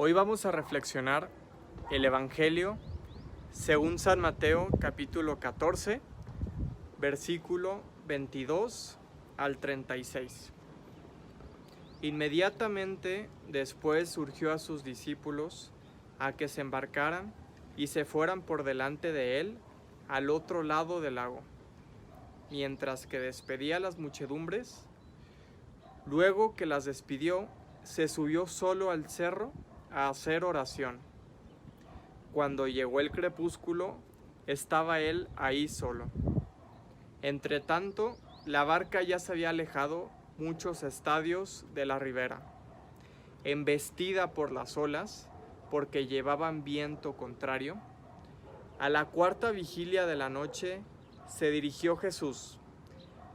Hoy vamos a reflexionar el Evangelio según San Mateo, capítulo 14, versículo 22 al 36. Inmediatamente después surgió a sus discípulos a que se embarcaran y se fueran por delante de él al otro lado del lago, mientras que despedía a las muchedumbres. Luego que las despidió, se subió solo al cerro a hacer oración. Cuando llegó el crepúsculo, estaba él ahí solo. Entretanto, la barca ya se había alejado muchos estadios de la ribera, embestida por las olas, porque llevaban viento contrario. A la cuarta vigilia de la noche se dirigió Jesús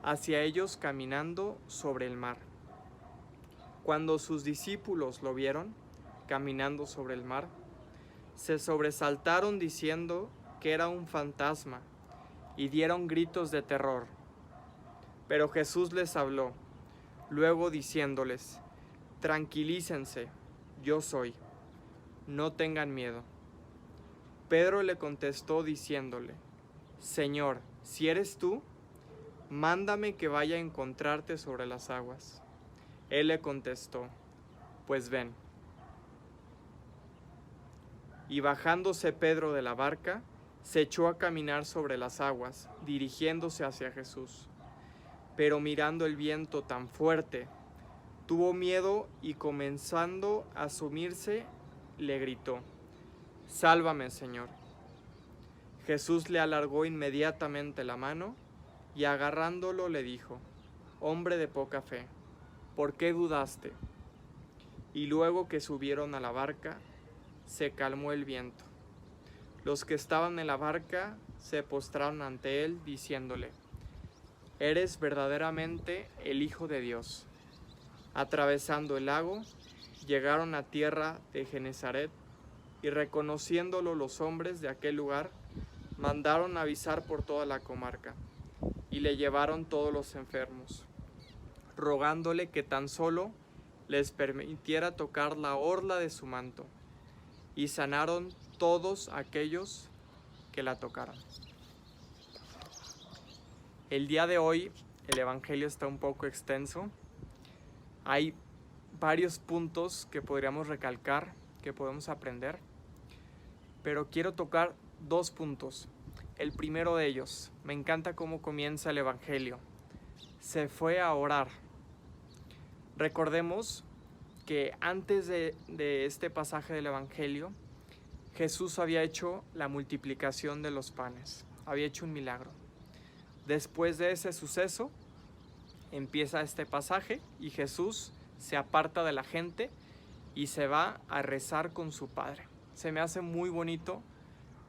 hacia ellos caminando sobre el mar. Cuando sus discípulos lo vieron caminando sobre el mar, se sobresaltaron diciendo que era un fantasma y dieron gritos de terror. Pero Jesús les habló, luego diciéndoles: tranquilícense, yo soy, no tengan miedo. Pedro le contestó diciéndole: Señor, si eres tú, mándame que vaya a encontrarte sobre las aguas. Él le contestó: pues ven. Y bajándose Pedro de la barca, se echó a caminar sobre las aguas, dirigiéndose hacia Jesús. Pero mirando el viento tan fuerte, tuvo miedo y comenzando a sumirse, le gritó: Sálvame, Señor. Jesús le alargó inmediatamente la mano y agarrándolo le dijo: hombre de poca fe, ¿por qué dudaste? Y luego que subieron a la barca, se calmó el viento. Los que estaban en la barca se postraron ante él, diciéndole: eres verdaderamente el Hijo de Dios. Atravesando el lago, llegaron a tierra de Genesaret, y reconociéndolo los hombres de aquel lugar, mandaron avisar por toda la comarca, y le llevaron todos los enfermos, rogándole que tan solo les permitiera tocar la orla de su manto, y sanaron todos aquellos que la tocaron. El día de hoy el Evangelio está un poco extenso. Hay varios puntos que podríamos recalcar, que podemos aprender, pero quiero tocar dos puntos. El primero de ellos, me encanta cómo comienza el Evangelio. Se fue a orar. Recordemos que antes de este pasaje del Evangelio, Jesús había hecho la multiplicación de los panes, había hecho un milagro. Después de ese suceso, empieza este pasaje y Jesús se aparta de la gente y se va a rezar con su Padre. Se me hace muy bonito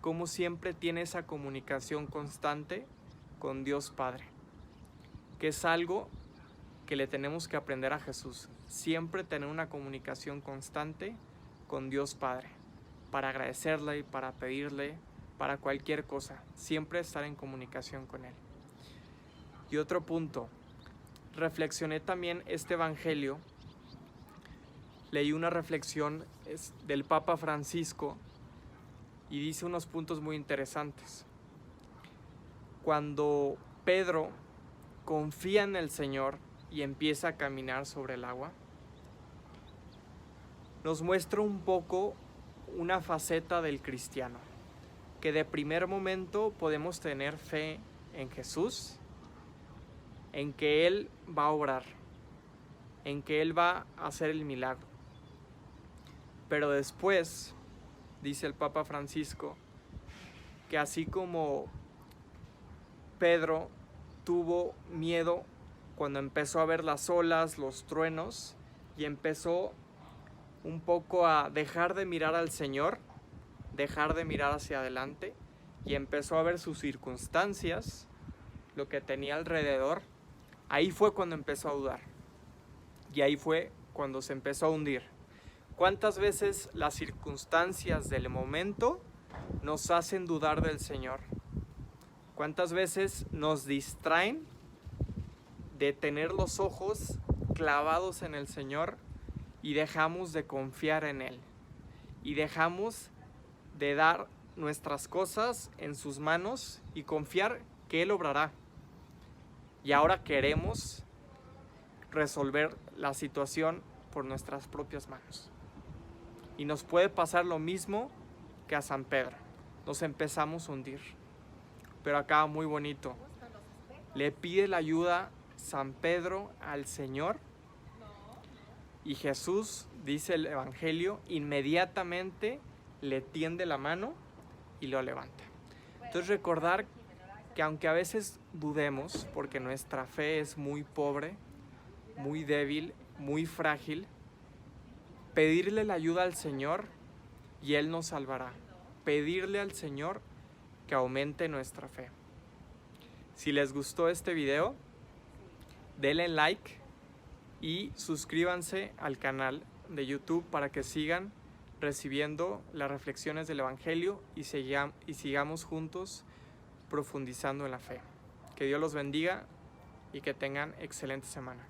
cómo siempre tiene esa comunicación constante con Dios Padre, que es algo que le tenemos que aprender a Jesús, siempre tener una comunicación constante con Dios Padre, para agradecerle y para pedirle, para cualquier cosa, siempre estar en comunicación con Él. Y otro punto, reflexioné también este Evangelio, leí una reflexión del Papa Francisco y dice unos puntos muy interesantes. Cuando Pedro confía en el Señor y empieza a caminar sobre el agua, nos muestra un poco una faceta del cristiano, que de primer momento podemos tener fe en Jesús, en que Él va a obrar, en que Él va a hacer el milagro. Pero después, dice el Papa Francisco, que así como Pedro tuvo miedo cuando empezó a ver las olas, los truenos, y empezó un poco a dejar de mirar al Señor, dejar de mirar hacia adelante, y empezó a ver sus circunstancias, lo que tenía alrededor. Ahí fue cuando empezó a dudar, y ahí fue cuando se empezó a hundir. ¿Cuántas veces las circunstancias del momento nos hacen dudar del Señor? ¿Cuántas veces nos distraen de tener los ojos clavados en el Señor y dejamos de confiar en Él? y dejamos de dar nuestras cosas en sus manos y confiar que Él obrará. Y ahora queremos resolver la situación por nuestras propias manos. Y nos puede pasar lo mismo que a San Pedro. Nos empezamos a hundir. Pero acá muy bonito. Le pide la ayuda San Pedro al Señor y Jesús, dice el Evangelio, inmediatamente le tiende la mano y lo levanta. Entonces recordar que aunque a veces dudemos, porque nuestra fe es muy pobre, muy débil, muy frágil, pedirle la ayuda al Señor y Él nos salvará. Pedirle al Señor que aumente nuestra fe. Si les gustó este video, denle like y suscríbanse al canal de YouTube para que sigan recibiendo las reflexiones del Evangelio y sigamos juntos profundizando en la fe. Que Dios los bendiga y que tengan excelente semana.